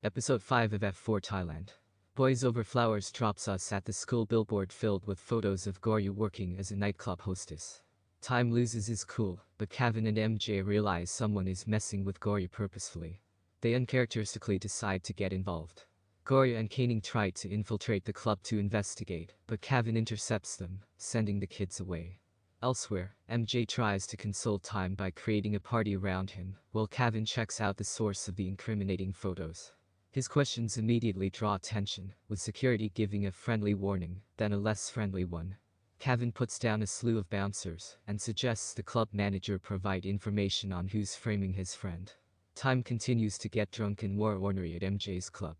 Episode 5 of F4 Thailand. Boys Over Flowers drops us at the school billboard filled with photos of Goryu working as a nightclub hostess. Time loses his cool, but Kevin and MJ realize someone is messing with Goryu purposefully. They uncharacteristically decide to get involved. Goryu and Kaning try to infiltrate the club to investigate, but Kevin intercepts them, sending the kids away. Elsewhere, MJ tries to console Time by creating a party around him, while Kevin checks out the source of the incriminating photos. His questions immediately draw attention, with security giving a friendly warning, then a less friendly one. Kevin puts down a slew of bouncers and suggests the club manager provide information on who's framing his friend. Time continues to get drunk and more ornery at MJ's club.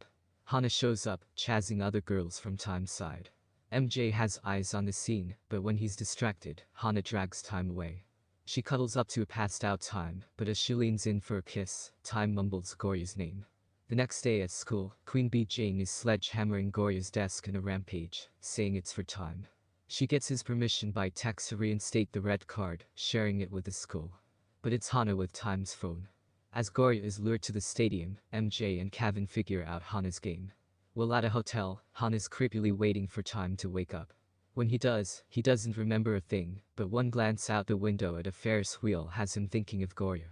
Hana shows up, chasing other girls from Time's side. MJ has eyes on the scene, but when he's distracted, Hana drags Time away. She cuddles up to a passed out Time, but as she leans in for a kiss, Time mumbles Goryu's name. The next day at school, Queen Bee Jane is sledgehammering Goryu's desk in a rampage, saying it's for Time. She gets his permission by text to reinstate the red card, sharing it with the school. But it's Hana with Time's phone. As Goryu is lured to the stadium, MJ and Kevin figure out Hana's game. While at a hotel, Hana's creepily waiting for Time to wake up. When he does, he doesn't remember a thing, but one glance out the window at a Ferris wheel has him thinking of Goryu.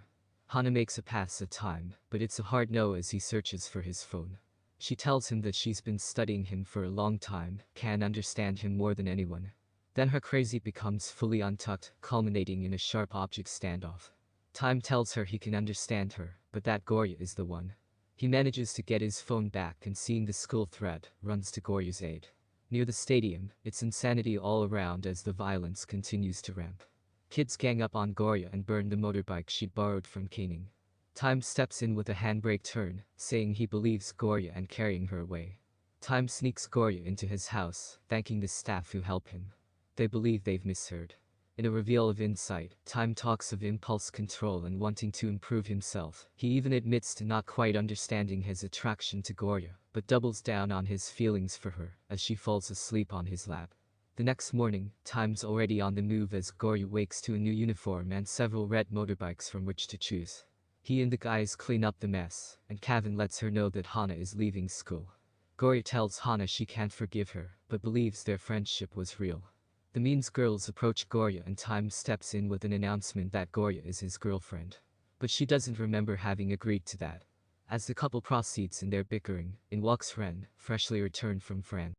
Hana makes a pass at Time, but it's a hard no as he searches for his phone. She tells him that she's been studying him for a long time, can understand him more than anyone. Then her crazy becomes fully untucked, culminating in a sharp object standoff. Time tells her he can understand her, but that Goryu is the one. He manages to get his phone back and seeing the school threat, runs to Goryu's aid. Near the stadium, it's insanity all around as the violence continues to ramp. Kids gang up on Goryu and burn the motorbike she'd borrowed from Kaning. Time steps in with a handbrake turn, saying he believes Goryu and carrying her away. Time sneaks Goryu into his house, thanking the staff who help him. They believe they've misheard. In a reveal of insight, Time talks of impulse control and wanting to improve himself. He even admits to not quite understanding his attraction to Goryu, but doubles down on his feelings for her as she falls asleep on his lap. The next morning, Time's already on the move as Goryu wakes to a new uniform and several red motorbikes from which to choose. He and the guys clean up the mess, and Kevin lets her know that Hana is leaving school. Goryu tells Hana she can't forgive her, but believes their friendship was real. The means girls approach Goryu and Time steps in with an announcement that Goryu is his girlfriend. But she doesn't remember having agreed to that. As the couple proceeds in their bickering, in walks Ren, freshly returned from France.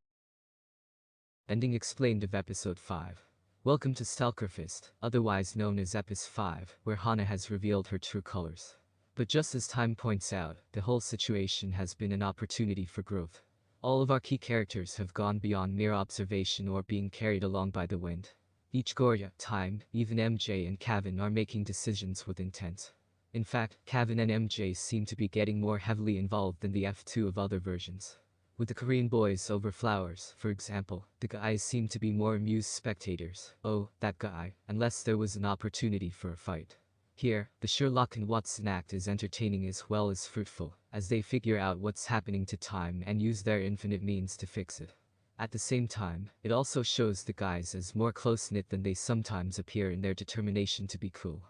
Ending explained of Episode 5. Welcome to Stalkerfist, otherwise known as Episode 5, where Hana has revealed her true colors. But just as Time points out, the whole situation has been an opportunity for growth. All of our key characters have gone beyond mere observation or being carried along by the wind. Each Goryu, Time, even MJ and Kevin are making decisions with intent. In fact, Kevin and MJ seem to be getting more heavily involved than the F2 of other versions. With the Korean Boys Over Flowers, for example, the guys seem to be more amused spectators. Oh, that guy, unless there was an opportunity for a fight. Here, the Sherlock and Watson act is entertaining as well as fruitful, as they figure out what's happening to Time and use their infinite means to fix it. At the same time, it also shows the guys as more close-knit than they sometimes appear in their determination to be cool.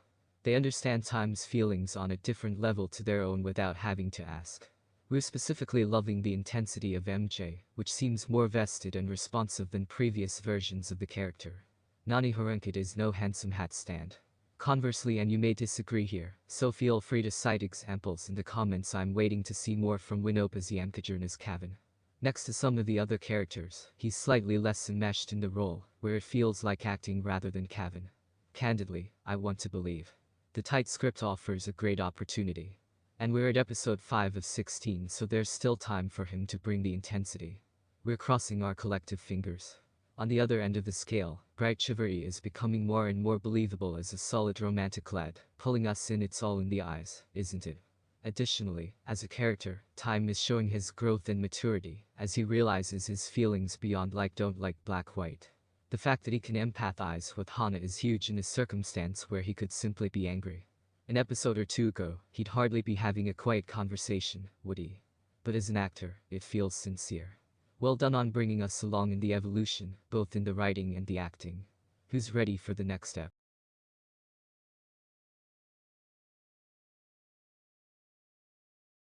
They understand Time's feelings on a different level to their own without having to ask. We're specifically loving the intensity of MJ, which seems more vested and responsive than previous versions of the character. Nani Harunkit is no handsome hat stand. Conversely, and you may disagree here, so feel free to cite examples in the comments. I'm waiting to see more from Winopa's Yamkajan as Kevin. Next to some of the other characters, he's slightly less enmeshed in the role, where it feels like acting rather than Kevin. Candidly, I want to believe. The tight script offers a great opportunity. And we're at episode 5 of 16, so there's still time for him to bring the intensity. We're crossing our collective fingers. On the other end of the scale, Bright Chivalry is becoming more and more believable as a solid romantic lead, pulling us in. It's all in the eyes, isn't it? Additionally, as a character, Time is showing his growth and maturity, as he realizes his feelings beyond like don't like black-white. The fact that he can empathize with Hana is huge in a circumstance where he could simply be angry. An episode or two ago, he'd hardly be having a quiet conversation, would he? But as an actor, it feels sincere. Well done on bringing us along in the evolution, both in the writing and the acting. Who's ready for the next step?